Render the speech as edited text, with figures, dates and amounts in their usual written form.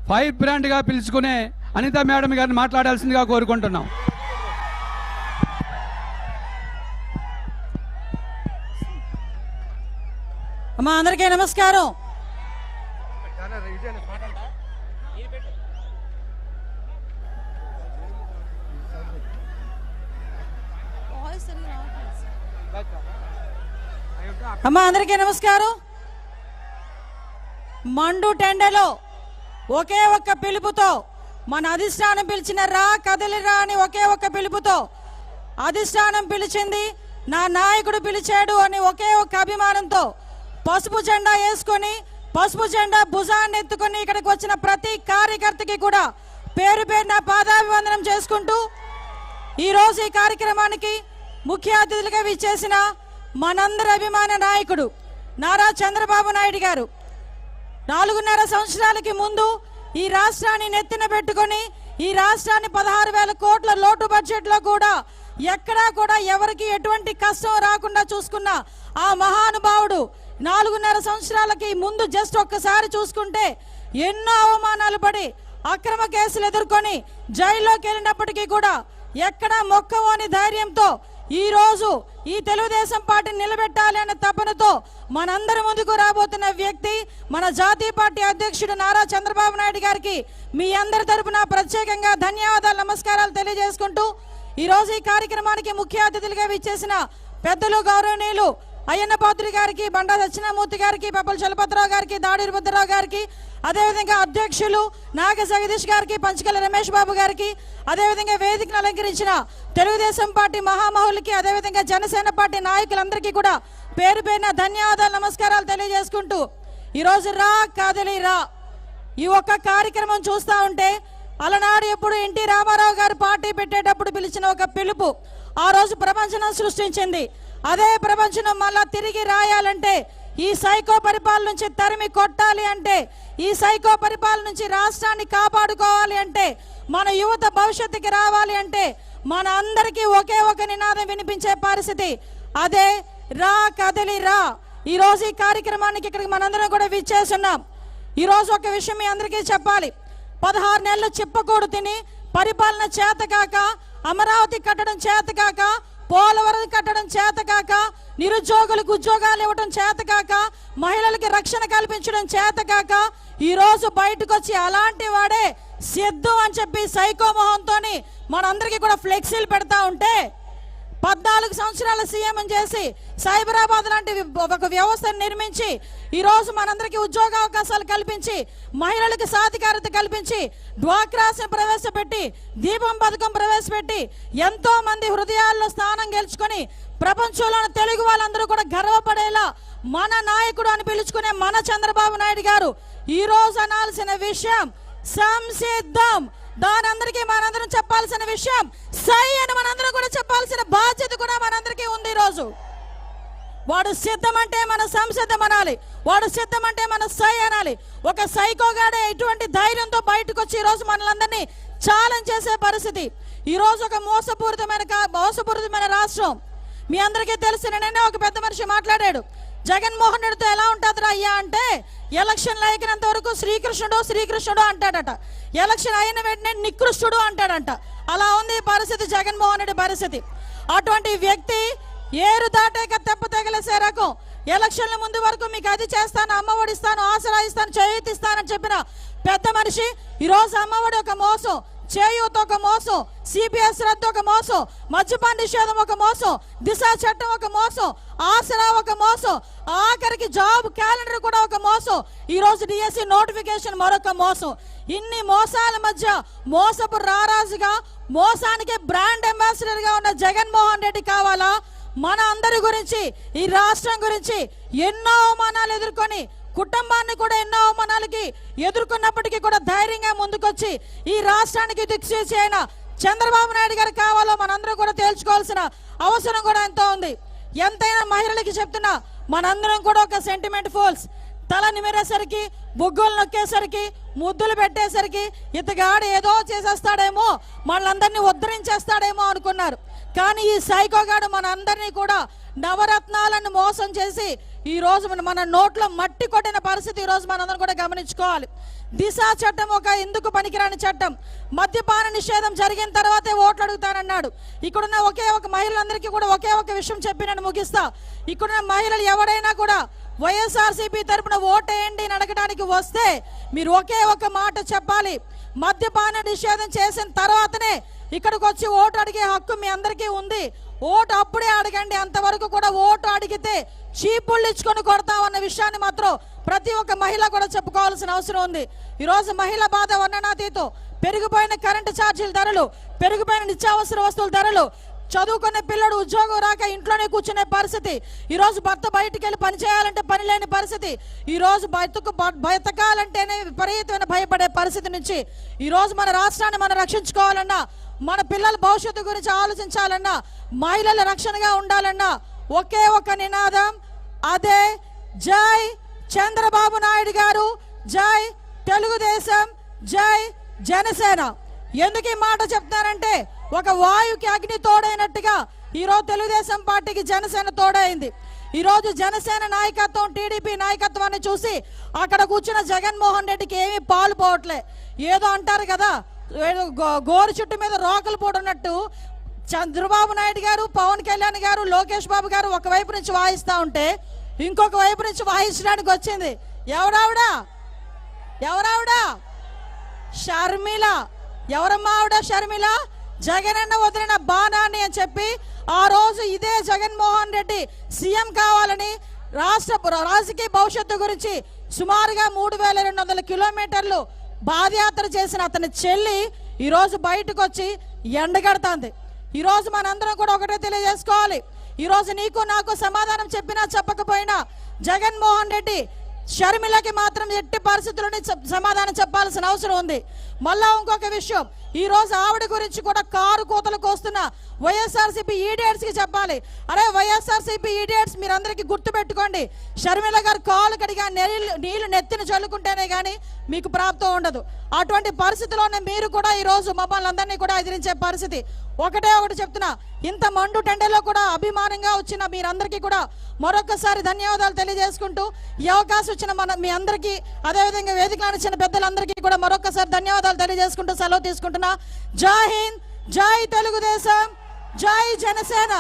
Fire బ్రాండ్గా పిలుచుకునే Anitha madam గారిని మాట్లాడాల్సిందిగా కోరుకుంటున్నాం. అమ్మా అందరికీ నమస్కారం. అమ్మా అందరికీ నమస్కారం. మండు టెండలో ఒకే ఒక్క పిలుపుతో మన అధిష్టానం పిలిచిన రా కదలిరా అని ఒకే ఒక్క పిలుపుతో అధిష్టానం పిలిచింది, నా నాయకుడు పిలిచాడు అని ఒకే ఒక్క అభిమానంతో పసుపు జెండా వేసుకొని పసుపు జెండా భుజాన్ని ఎత్తుకొని ఇక్కడికి వచ్చిన ప్రతి కార్యకర్తకి కూడా పేరు పేరున పాదాభివందనం చేసుకుంటూ ఈరోజు ఈ కార్యక్రమానికి ముఖ్య అతిథులుగా విచ్చేసిన మనందరి అభిమాన నాయకుడు నారా చంద్రబాబు నాయుడు గారు 4.5 సంవత్సరాలకి ముందు ఈ రాష్ట్రాన్ని నెత్తిన పెట్టుకొని ఈ రాష్ట్రాన్ని 16,000 కోట్ల లోటు బడ్జెట్లో కూడా ఎక్కడా కూడా ఎవరికి ఎటువంటి కష్టం రాకుండా చూసుకున్న ఆ మహానుభావుడు 4.5 సంవత్సరాలకి ముందు జస్ట్ ఒక్కసారి చూసుకుంటే ఎన్నో అవమానాలు పడి అక్రమ కేసులు ఎదుర్కొని జైల్లోకి వెళ్ళినప్పటికీ కూడా ఎక్కడా మొక్కవోని ధైర్యంతో ఈ రోజు ఈ తెలుగుదేశం పార్టీని నిలబెట్టాలి అనే తపనతో మనందరి ముందుకు రాబోతున్న వ్యక్తి మన జాతీయ పార్టీ అధ్యక్షుడు నారా చంద్రబాబు నాయుడు గారికి మీ అందరి తరపున ప్రత్యేకంగా ధన్యవాదాలు, నమస్కారాలు తెలియజేసుకుంటూ ఈ రోజు ఈ కార్యక్రమానికి ముఖ్య అతిథులుగా విచ్చేసిన పెద్దలు గౌరవనీయులు అయ్యన్న పాత్రి గారికి, బండా దక్షిణామూర్తి గారికి, పప్పల చలపతిరావు గారికి, దాడి రుద్రరావు గారికి, అదేవిధంగా అధ్యక్షులు నాగ జగదీష్ గారికి, పంచకల రమేష్ బాబు గారికి, అదేవిధంగా వేదికను అలంకరించిన తెలుగుదేశం పార్టీ మహామహులకి, అదేవిధంగా జనసేన పార్టీ నాయకులందరికీ కూడా పేరు పేరున ధన్యవాదాలు, నమస్కారాలు తెలియజేసుకుంటూ ఈరోజు రా కదలి రా ఈ ఒక్క కార్యక్రమం చూస్తూ ఉంటే అలనాడు ఎప్పుడు ఎన్టీ రామారావు గారు పార్టీ పెట్టేటప్పుడు పిలిచిన ఒక పిలుపు ఆ రోజు ప్రపంచం సృష్టించింది. అదే ప్రపంచం మళ్ళా తిరిగి రాయాలంటే, ఈ సైకో పరిపాలన నుంచి తరిమి కొట్టాలి అంటే, ఈ సైకో పరిపాలన నుంచి రాష్ట్రాన్ని కాపాడుకోవాలి అంటే, మన యువత భవిష్యత్తుకి రావాలి అంటే మన అందరికీ ఒకే ఒక నినాదం వినిపించే పరిస్థితి, అదే రా కదలి రా. ఈరోజు ఈ కార్యక్రమానికి ఇక్కడికి మనందరం కూడా విచ్చేస్తున్నాం. ఈరోజు ఒక విషయం మీ అందరికీ చెప్పాలి. 16 నెలలు చిప్పకూడు తిని పరిపాలన చేతకాక, అమరావతి కట్టడం చేతకాక, పోలవరం కట్టడం చేతకాక, నిరుద్యోగులకు ఉద్యోగాలు ఇవ్వడం చేతకాక, మహిళలకి రక్షణ కల్పించడం చేతకాక ఈ రోజు బయటకు వచ్చి అలాంటి వాడే సిద్ధు అని చెప్పి సైకో మొహంతో మనందరికీ కూడా ఫ్లెక్సీలు పెడతా ఉంటే 14 సంవత్సరాల సీఎం చేసి సైబరాబాద్ లాంటి ఒక వ్యవస్థను నిర్మించి ఈ రోజు మనందరికీ ఉద్యోగ అవకాశాలు కల్పించి, మహిళలకు సాధికారత కల్పించి, డ్వాక్రాస్ని ప్రవేశపెట్టి, దీపం పథకం ప్రవేశపెట్టి ఎంతో మంది హృదయాల్లో స్థానం గెలుచుకొని ప్రపంచంలోని తెలుగు వాళ్ళందరూ కూడా గర్వపడేలా మన నాయకుడు అని పిలుచుకునే మన చంద్రబాబు నాయుడు గారు ఈ రోజు అనాల్సిన విషయం సంసిద్ధం. దాని అందరికీ మనందరం చెప్పాల్సిన విషయం సై అని మనందరం కూడా చెప్పాల్సిన బాధ్యత కూడా మనందరికీ ఉంది. ఈరోజు వాడు సిద్ధం అంటే మన సంసిద్ధం అనాలి, వాడు సిద్ధం అంటే మన సై అనాలి. ఒక సైకోగాడే ఇటువంటి ధైర్యంతో బయటకు వచ్చి ఈరోజు మనలందరినీ ఛాలెంజ్ చేసే పరిస్థితి. ఈరోజు ఒక మోసపూరితమైన రాష్ట్రం. మీ అందరికీ తెలిసిన నిన్నే ఒక పెద్ద మనిషి మాట్లాడాడు, జగన్మోహన్ రెడ్డితో ఎలా ఉంటుందిరా అయ్యా అంటే ఎలక్షన్లు అయినంత వరకు శ్రీకృష్ణుడు శ్రీకృష్ణుడు అంటాడట, ఎలక్షన్ అయిన వెంటనే నికృష్టుడు అంటాడంట. అలా ఉంది పరిస్థితి, జగన్మోహన్ రెడ్డి పరిస్థితి. అటువంటి వ్యక్తి ఏరు దాటాక తెప్ప తగిలేసే రకం. ఎలక్షన్ల ముందు వరకు మీకు అది చేస్తాను, అమ్మఒడి ఇస్తాను, ఆసరా ఇస్తాను, చేయూత ఇస్తానని చెప్పిన పెద్ద మనిషి ఈరోజు అమ్మఒడి ఒక మోసం, చేయూత ఒక మోసం, సిపిఎస్ రద్దు ఒక మోసం, మద్యపాన నిషేధం ఒక మోసం, దిశ చట్టం ఒక మోసం, ఆసరా ఒక మోసం, ఆఖరికి జాబ్ క్యాలెండర్ కూడా ఒక మోసం, ఈ రోజు డిఎస్సి నోటిఫికేషన్ మరొక మోసం. ఇన్ని మోసాల మధ్య మోసపు రారాజుగా, మోసానికి బ్రాండ్ అంబాసిడర్ గా ఉన్న జగన్మోహన్ రెడ్డి కావాలా? మన అందరి గురించి, ఈ రాష్ట్రం గురించి ఎన్నో అవమానాలు ఎదుర్కొని, కుటుంబాన్ని కూడా ఎన్నో అవమానాలకి ఎదుర్కొన్నప్పటికీ కూడా ధైర్యంగా ముందుకొచ్చి ఈ రాష్ట్రానికి దిక్సూచి అయిన చంద్రబాబు నాయుడు గారు కావాలో మనందరం కూడా తేల్చుకోవాల్సిన అవసరం కూడా ఎంతో ఉంది. ఎంతైనా మహిళలకి చెప్తున్నా, మనందరం కూడా ఒక సెంటిమెంట్ ఫోల్స్. తల నిమిరేసరికి, బుగ్గులు నొక్కేసరికి, ముద్దులు పెట్టేసరికి ఇతగాడు ఏదో చేసేస్తాడేమో, మనలందరినీ ఉద్ధరించేస్తాడేమో అనుకున్నారు. కానీ ఈ సైకోగాడు మన అందరినీ కూడా నవరత్నాలను మోసం చేసి ఈ రోజు మన నోట్లో మట్టి కొట్టిన పరిస్థితి ఈ రోజు మనందరం కూడా గమనించుకోవాలి. దిశ చట్టం ఒక ఎందుకు పనికిరాని చట్టం. మద్యపాన నిషేధం జరిగిన తర్వాతే ఓట్లు అడుగుతానన్నాడు. ఇక్కడున్న ఒకే ఒక మహిళలందరికీ కూడా ఒకే ఒక విషయం చెప్పి నేను ముగిస్తా. ఇక్కడున్న మహిళలు ఎవరైనా కూడా వైఎస్ఆర్సీపీ తరపున ఓటేయండి అని అడగడానికి వస్తే మీరు ఒకే ఒక మాట చెప్పాలి. మద్యపాన నిషేధం చేసిన తర్వాతనే ఇక్కడికి వచ్చి ఓటు అడిగే హక్కు మీ అందరికీ ఉంది. ఓటు అప్పుడే అడగండి. అంతవరకు కూడా ఓటు అడిగితే చీపుళ్ళు ఇచ్చుకొని కొడతామన్న విషయాన్ని మాత్రం ప్రతి ఒక్క మహిళ కూడా చెప్పుకోవాల్సిన అవసరం ఉంది. ఈరోజు మహిళ బాధ వర్ణనాతీతం. పెరిగిపోయిన కరెంటు ఛార్జీల ధరలు, పెరిగిపోయిన నిత్యావసర వస్తువుల ధరలు, చదువుకునే పిల్లడు ఉద్యోగం రాక ఇంట్లోనే కూర్చునే పరిస్థితి, ఈరోజు భర్త బయటికి వెళ్ళి పని చేయాలంటే పని లేని పరిస్థితి, ఈరోజు బతకాలంటేనే విపరీతమైన భయపడే పరిస్థితి నుంచి ఈరోజు మన రాష్ట్రాన్ని మనం రక్షించుకోవాలన్నా, మన పిల్లల భవిష్యత్తు గురించి ఆలోచించాలన్నా, మహిళల రక్షణగా ఉండాలన్నా ఒకే ఒక నినాదం, అదే జై చంద్రబాబు నాయుడు గారు, జై తెలుగుదేశం, జై జనసేన. ఎందుకు ఈ మాట చెప్తారంటే ఒక వాయుకి అగ్ని తోడైనట్టుగా ఈరోజు తెలుగుదేశం పార్టీకి జనసేన తోడైంది. ఈరోజు జనసేన నాయకత్వం, టీడీపీ నాయకత్వాన్ని చూసి అక్కడ కూర్చున్న జగన్మోహన్ రెడ్డికి ఏమీ పాలు పోవట్లే. ఏదో అంటారు కదా, గోరు చుట్టు మీద రోకలు పోడున్నట్టు చంద్రబాబు నాయుడు గారు, పవన్ కళ్యాణ్ గారు, లోకేష్ బాబు గారు ఒకవైపు నుంచి వాయిస్తా ఉంటే ఇంకొక వైపు నుంచి వాయించడానికి వచ్చింది ఎవరావిడా? షర్మిల. ఎవరమ్మా ఆవిడ? షర్మిల. జగనన్న వదిలిన బాణాన్ని అని చెప్పి ఆ రోజు ఇదే జగన్మోహన్ రెడ్డి సీఎం కావాలని రాజకీయ భవిష్యత్తు గురించి సుమారుగా 3200 కిలోమీటర్లు పాదయాత్ర చేసిన అతని చెల్లి ఈరోజు బయటకు వచ్చి ఎండగడుతుంది. ఈరోజు మనందరం కూడా ఒకటే తెలియజేసుకోవాలి. ఈరోజు నీకు నాకు సమాధానం చెప్పినా చెప్పకపోయినా జగన్మోహన్ రెడ్డి షర్మిలకి మాత్రం ఎట్టి పరిస్థితుల్లోనే సమాధానం చెప్పాల్సిన అవసరం ఉంది. మళ్ళా ఇంకొక విషయం, ఈ రోజు ఆవిడ గురించి కూడా కారు కోతలకు వస్తున్న వైఎస్ఆర్సీపీ ఈడియట్స్ కి చెప్పాలి. అరే వైఎస్ఆర్సీపీ ఈడియట్స్, మీరందరికీ గుర్తు పెట్టుకోండి, షర్మిల గారు కాలు కడిగా నీళ్లు నెత్తిన చల్లుకుంటేనే కానీ మీకు ప్రాప్తం ఉండదు. అటువంటి పరిస్థితిలోనే మీరు కూడా ఈ రోజు మమ్మల్ని అందరినీ కూడా ఎదిరించే పరిస్థితి. ఒకటే ఒకటి చెప్తున్నా, ఇంత మండు టెండలో కూడా అభిమానంగా వచ్చిన మీరందరికీ కూడా మరొకసారి ధన్యవాదాలు తెలియజేసుకుంటూ, ఈ అవకాశం ఇచ్చిన మీ అందరికీ, అదేవిధంగా వేదికలను ఇచ్చిన పెద్దలందరికీ కూడా మరొకసారి ధన్యవాదాలు తెలియజేసుకుంటూ సెలవు తీసుకుంటున్నా. జై హింద్, జై తెలుగుదేశం, జై జనసేన.